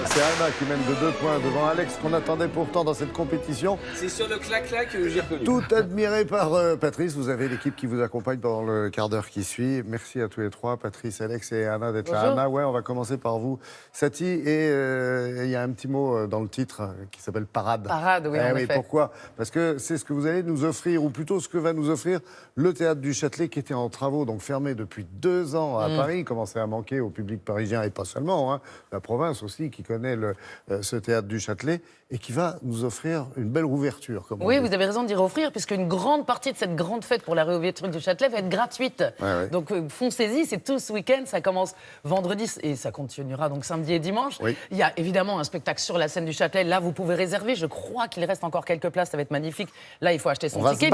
C'est Anna qui mène de 2 points devant Alex, qu'on attendait pourtant dans cette compétition. C'est sur le clac-clac que j'ai reconnu. Tout admiré par Patrice. Vous avez l'équipe qui vous accompagne pendant le quart d'heure qui suit. Merci à tous les trois, Patrice, Alex et Anna, d'être là. Anna, ouais, on va commencer par vous, Saty. Et il y a un petit mot dans le titre qui s'appelle Parade. Parade, oui, en effet. Pourquoi ? Parce que c'est ce que vous allez nous offrir, ou plutôt ce que va nous offrir le Théâtre du Châtelet, qui était en travaux, donc fermé depuis 2 ans à Paris. Il commençait à manquer au public parisien, et pas seulement, hein, la province aussi, qui connaît ce Théâtre du Châtelet, et qui va nous offrir une belle rouverture. Comme oui, vous avez raison d'y offrir, puisque une grande partie de cette grande fête pour la réouverture du Châtelet va être gratuite. Ouais. Donc foncez-y, c'est tout ce week-end, ça commence vendredi et ça continuera donc samedi et dimanche. Oui. Il y a évidemment un spectacle sur la scène du Châtelet, là vous pouvez réserver, je crois qu'il reste encore quelques places, ça va être magnifique. Là il faut acheter son ticket.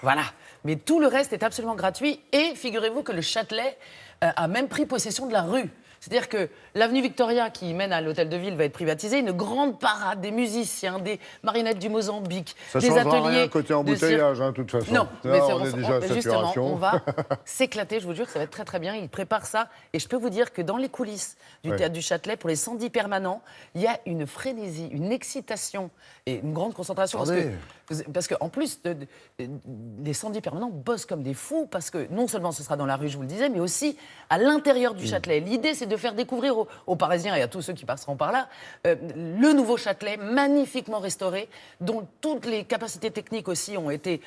Voilà. Mais tout le reste est absolument gratuit et figurez-vous que le Châtelet a même pris possession de la rue. C'est-à-dire que l'avenue Victoria qui mène à l'hôtel de ville va être privatisée, une grande parade des musiciens, des marionnettes du Mozambique, ça des changera ateliers rien côté embouteillage, de toute façon. Non, là, mais on est déjà à justement, saturation. on va s'éclater, je vous jure que ça va être très très bien. Ils préparent ça et je peux vous dire que dans les coulisses du Théâtre du Châtelet, pour les 110 permanents, il y a une frénésie, une excitation et une grande concentration. Parce qu'en plus, les 110 permanents bossent comme des fous parce que non seulement ce sera dans la rue, je vous le disais, mais aussi à l'intérieur du Châtelet. L'idée, c'est de faire découvrir aux Parisiens et à tous ceux qui passeront par là le nouveau Châtelet, magnifiquement restauré, dont toutes les capacités techniques aussi ont été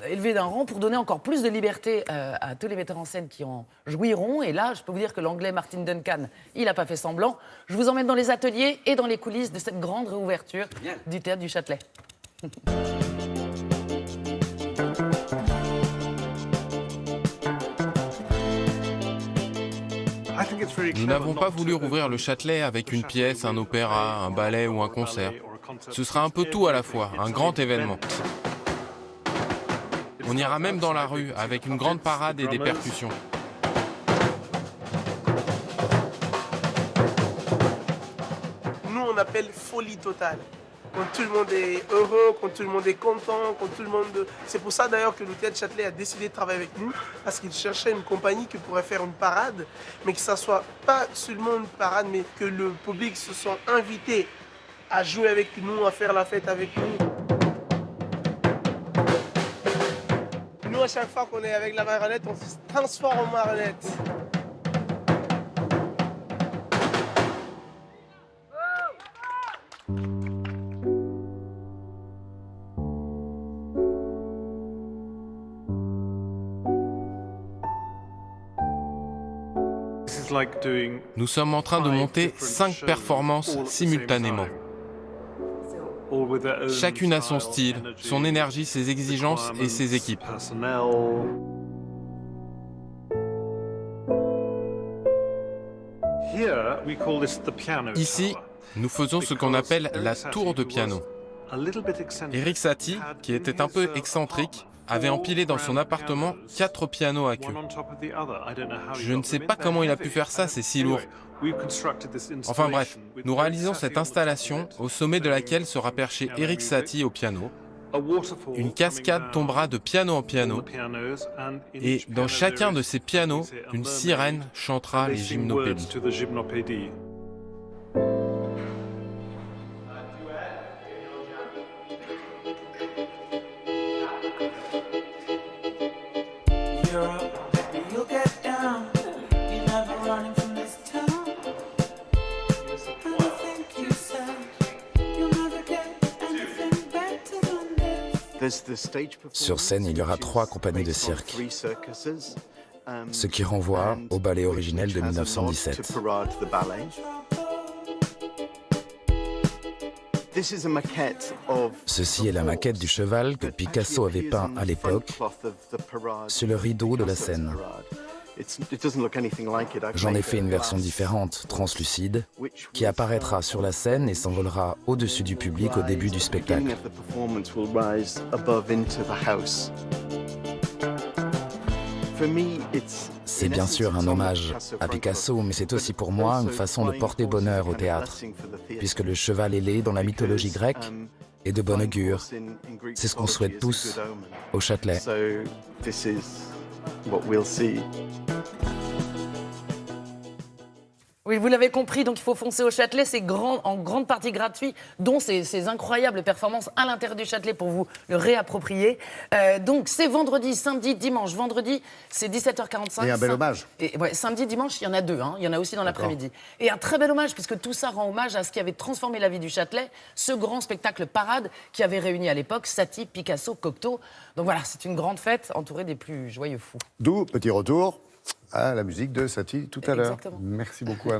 élevées d'un rang pour donner encore plus de liberté à tous les metteurs en scène qui en jouiront. Et là, je peux vous dire que l'anglais Martin Duncan, il n'a pas fait semblant. Je vous emmène dans les ateliers et dans les coulisses de cette grande réouverture du Théâtre du Châtelet. Nous n'avons pas voulu rouvrir le Châtelet avec une pièce, un opéra, un ballet ou un concert. Ce sera un peu tout à la fois, un grand événement. On ira même dans la rue avec une grande parade et des percussions. Nous, on appelle folie totale. Quand tout le monde est heureux, quand tout le monde est content, quand tout le monde... C'est pour ça d'ailleurs que le Théâtre Châtelet a décidé de travailler avec nous, parce qu'il cherchait une compagnie qui pourrait faire une parade, mais que ça soit pas seulement une parade, mais que le public se soit invité à jouer avec nous, à faire la fête avec nous. Nous, à chaque fois qu'on est avec la marionnette, on se transforme en marionnette. Nous sommes en train de monter 5 performances simultanément. Chacune a son style, son énergie, ses exigences et ses équipes. Ici, nous faisons ce qu'on appelle la tour de piano. Eric Satie, qui était un peu excentrique, avait empilé dans son appartement 4 pianos à queue. Je ne sais pas comment il a pu faire ça, c'est si lourd. Enfin bref, nous réalisons cette installation au sommet de laquelle sera perché Eric Satie au piano. Une cascade tombera de piano en piano et dans chacun de ces pianos, une sirène chantera les gymnopédies. Sur scène, il y aura 3 compagnies de cirque, ce qui renvoie au ballet originel de 1917. Ceci est la maquette du cheval que Picasso avait peint à l'époque sur le rideau de la scène. J'en ai fait une version différente, translucide, qui apparaîtra sur la scène et s'envolera au-dessus du public au début du spectacle. C'est bien sûr un hommage à Picasso, mais c'est aussi pour moi une façon de porter bonheur au théâtre, puisque le cheval ailé dans la mythologie grecque est de bon augure. C'est ce qu'on souhaite tous au Châtelet. Oui, vous l'avez compris, donc il faut foncer au Châtelet, c'est en grande partie gratuit, dont ces incroyables performances à l'intérieur du Châtelet pour vous le réapproprier. Donc c'est vendredi, samedi, dimanche. Vendredi, c'est 17h45. Et un bel hommage. Et, ouais, samedi, dimanche, il y en a 2, il y en a aussi dans l'après-midi. Et un très bel hommage, puisque tout ça rend hommage à ce qui avait transformé la vie du Châtelet, ce grand spectacle parade qui avait réuni à l'époque Satie, Picasso, Cocteau. Donc voilà, c'est une grande fête entourée des plus joyeux fous. D'où, petit retour à la musique de Satie tout à l'heure. Exactement. Merci beaucoup, Anna.